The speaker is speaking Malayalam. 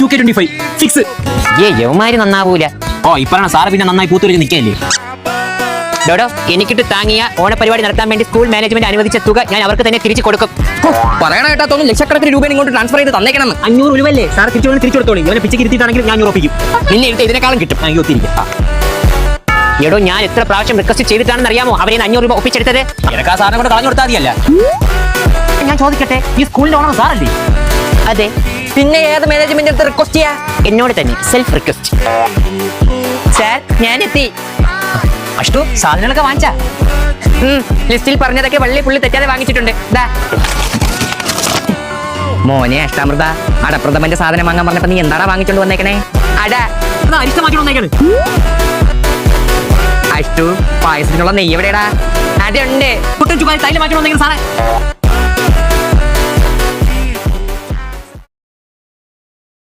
2K25 fix. യവമാര് നന്നാവൂല. ഓ ഇപ്പഴാണ് സാറ് പിന്നെ നന്നായി പൂത്തുരിച്ച് നിൽക്കല്ലേ. ഡോഡോ, എനിക്കിട്ട് താങ്ങിയ ഓണപരിപാടി നടത്താൻ വേണ്ടി സ്കൂൾ മാനേജ്മെന്റ് അനുവദിച്ച തുക ഞാൻ അവർക്ക് തന്നെ തിരിച്ചു കൊടുക്കും. പറയണ കേട്ടാ തോന്നുന്നു ലക്ഷക്കണക്കിന് രൂപ ഇങ്ങോട്ട് ട്രാൻസ്ഫർ ചെയ്ത് തന്നേക്കണം. 500 രൂപയല്ലേ സാർ തിരിച്ചു കൊടുത്തോളൂ. ഇവനെ പിച്ചക്ക് ഇരുത്തിയിട്ടാണെങ്കിൽ ഞാൻ ഉറപ്പിക്കും. നിന്നെ എടുത്ത് ഇതിനേക്കാളും കിട്ടും. ഒത്തിരിക്കും. എടോ, ഞാൻ എത്ര പ്രാവശ്യം റിക്വസ്റ്റ് ചെയ്തിട്ടാണെന്ന് അറിയാമോ അവരെ 500 രൂപ ഒപ്പിച്ചെടുത്തത്? എനക്ക് ആ സാറിനെ കൊണ്ട് കളഞ്ഞു കൊടുത്താൽ മതിയല്ല. ഞാൻ ചോദിക്കട്ടെ, ഈ സ്കൂളിന്റെ ഓണർ സാറല്ലേ? അതെ. പിന്നെ ഏത് മാനേജ്മെന്റ് അടുത്ത് റിക്വസ്റ്റ് ചെയ്യാ? എന്നോട് തന്നെ സെൽഫ് റിക്വസ്റ്റ്. സാർ, ഞാനെത്തി. അഷ്ടു സാധനങ്ങളൊക്കെ വാങ്ങിച്ചാ? ലിസ്റ്റിൽ പറഞ്ഞതൊക്കെ വള്ളി പുള്ളി തെറ്റാതെ വാങ്ങിച്ചിട്ടുണ്ട്. മോനെ അഷ്ടാമൃത, അടപ്രഥമന്റെ സാധനം വാങ്ങാൻ പറഞ്ഞപ്പോ നീ എന്താണ് വാങ്ങിച്ചോണ്ട് വന്നേക്കണേ? അട അരിഷ്ടം മാറ്റി വന്നേക്കാണ്. അഷ്ടു, പായസത്തിനുള്ള നെയ്യ് എവിടെയാടാ? അതുണ്ട്. തൈലം മാറ്റി വന്നേക്കാണ് സാറേ.